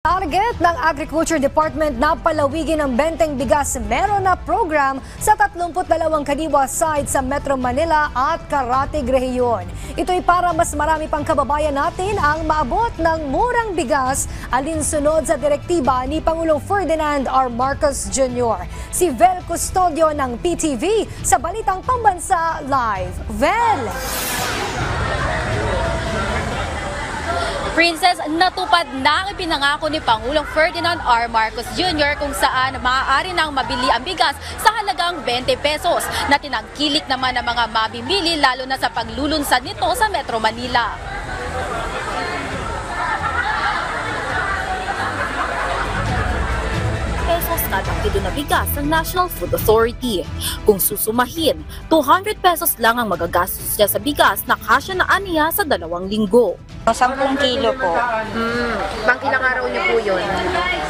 Target ng Agriculture Department na palawigin ang benteng bigas meron na program sa 32 kadiwa sites sa Metro Manila at Caratig Rehiyon. Ito'y para mas marami pang kababayan natin ang maabot ng murang bigas alinsunod sa direktiba ni Pangulong Ferdinand R. Marcos Jr. Si Vel Custodio ng PTV sa Balitang Pambansa Live. Vel! Princess, natupad na ang ipinangako ni Pangulong Ferdinand R. Marcos Jr. kung saan maaari nang mabili ang bigas sa halagang 20 pesos na tinangkilik naman ng mga mamimili lalo na sa paglulunsad nito sa Metro Manila. Pesos kada kilo na bigas ng National Food Authority. Kung susumahin, 200 pesos lang ang magagastos niya sa bigas na kasya na aniya sa 2 linggo. 10 kilo po. Pang ilang araw niyo po yun?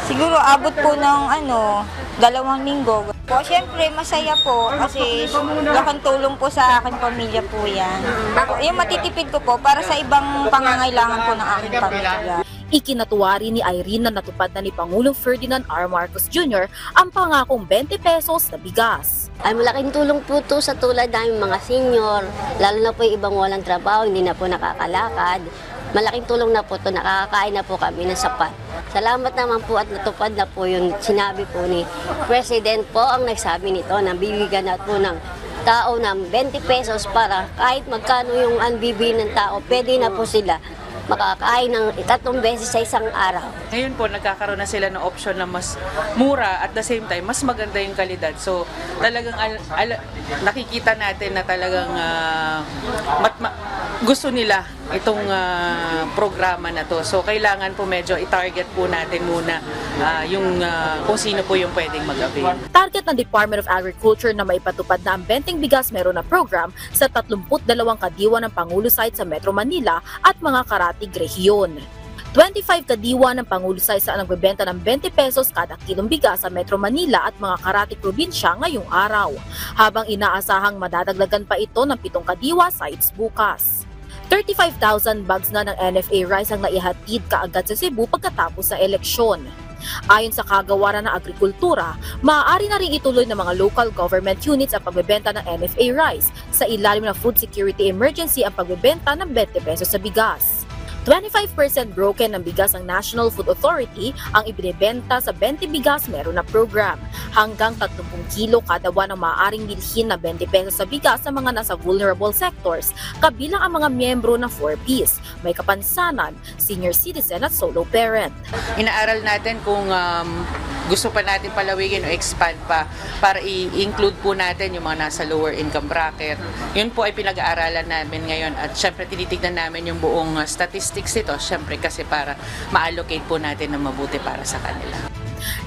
Siguro abot po ng 2 linggo. Po, syempre masaya po kasi laking tulong po sa aking pamilya po yan. Yung matitipid ko po para sa ibang pangangailangan po ng aking pamilya. Ikinatuwari ni Irene na natupad na ni Pangulong Ferdinand R. Marcos Jr. ang pangakong 20 pesos na bigas. Ay malaking tulong po ito sa tulad namin mga senior, lalo na po yung ibang walang trabaho, hindi na po nakakalakad. Malaking tulong na po ito, nakakakain na po kami ng sapat. Salamat naman po at natupad na po yung sinabi po ni President po ang nagsabi nito na bibigyan na po ng tao ng 20 pesos para kahit magkano yung bibili ng tao, pwede na po sila makakain ng 3 beses sa isang araw. Ngayon po, nagkakaroon na sila ng option na mas mura at the same time, mas maganda yung kalidad. So, talagang nakikita natin na talagang gusto nila itong programa na to. So, kailangan po medyo i-target po natin muna yung kung sino po yung pwedeng mag-avail. Target ng Department of Agriculture na maipatupad na ang benteng bigas meron na program sa 32 kadiwa ng Pangulo site sa Metro Manila at mga Caratig Rehiyon. 25 kadiwa ng Pangulo site sa nagbebenta ng 20 pesos kada kilong bigas sa Metro Manila at mga Caratig probinsya ngayong araw, habang inaasahang madadagdagan pa ito ng 7 kadiwa sites bukas. 35,000 bags na ng NFA rice ang naihatid kaagad sa Cebu pagkatapos sa eleksyon. Ayon sa kagawaran ng agrikultura, maaari na rin ituloy ng mga local government units ang pagbebenta ng NFA rice sa ilalim ng Food Security Emergency ang pagbebenta ng 20 pesos sa bigas. 25% broken ng bigas ng National Food Authority ang ibinebenta sa 20 bigas meron na program. Hanggang 30 kilo kada buwan ang maaaring bilhin na 20 pesos sa bigas sa mga nasa vulnerable sectors, kabilang ang mga miyembro ng 4Ps, may kapansanan, senior citizen at solo parent. Inaaral natin kung gusto pa natin palawigin o expand pa para i-include po natin yung mga nasa lower income bracket. Yun po ay pinag-aaralan namin ngayon at syempre tinitignan namin yung buong statistics ito, syempre kasi para ma-allocate po natin na mabuti para sa kanila.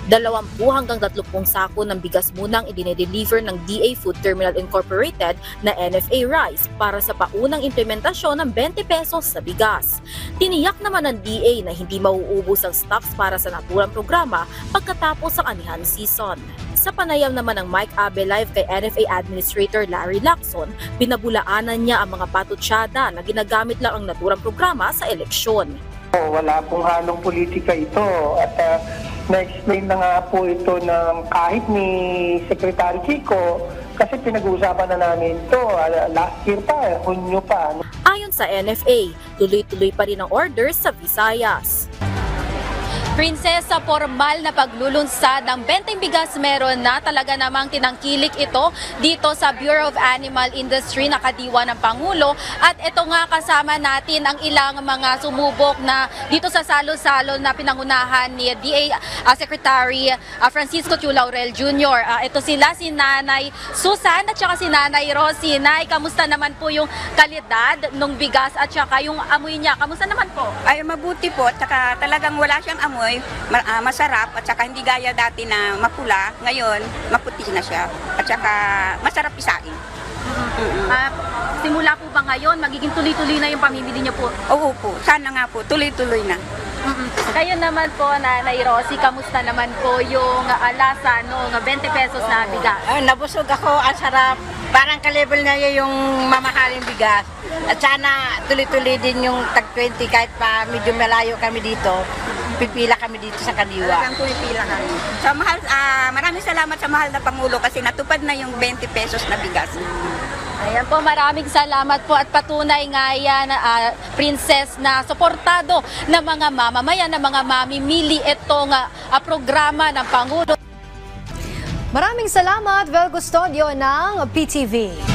20 hanggang 30 sako ng bigas munang idinedeliver ng DA Food Terminal Incorporated na NFA rice para sa paunang implementasyon ng 20 pesos sa bigas. Tiniyak naman ng DA na hindi mauubos ang stocks para sa naturang programa pagkatapos ng anihan season. Sa panayam naman ng Mike Abe Live kay NFA Administrator Larry Lacson, binabulaanan niya ang mga patutsada na ginagamit lang ang naturang programa sa eleksyon. Wala pong halong politika ito at na-explain na nga po ito ng kahit ni Secretary Chico kasi pinag-uusapan na namin ito last year pa, Hunyo pa. Ayon sa NFA, tuloy-tuloy pa rin ang orders sa Visayas. Princess, sa formal na paglulunsad ng benteng bigas meron na talaga namang tinangkilik ito dito sa Bureau of Animal Industry na kadiwa ng Pangulo. At ito nga kasama natin ang ilang mga sumubok na dito sa salo-salo na pinangunahan ni DA Secretary Francisco Tiu Laurel Jr. Ito sila, si Nanay Susan at saka si Nanay Rosie. Nay, kamusta naman po yung kalidad ng bigas at saka yung amoy niya? Kamusta naman po? Ay, mabuti po at saka talagang wala siyang amoy. Masarap at saka hindi gaya dati na mapula, ngayon maputi na siya at saka masarap isain. Simula po ba ngayon magiging tuloy-tuloy na yung pamimili niyo po? Oo po, sana nga po tuloy-tuloy na. Kayo naman po, Nanay Rosie, kamusta naman po yung lasa ng 20 pesos na bigas? Nabusog ako, ang sarap. Parang kalibel na yung mamahaling bigas. At sana tuloy-tuloy din yung tag 20 kahit pa medyo malayo kami dito. pipila kami dito sa Kadiwa. Talagang pumipila kami. So, maraming salamat sa mahal na Pangulo kasi natupad na yung 20 pesos na bigas. Ayan po, maraming salamat po at patunay nga yan, Princess, na suportado ng mga mamamayan, ng mga mamimili itong programa ng Pangulo. Maraming salamat, Vel Custodio ng PTV.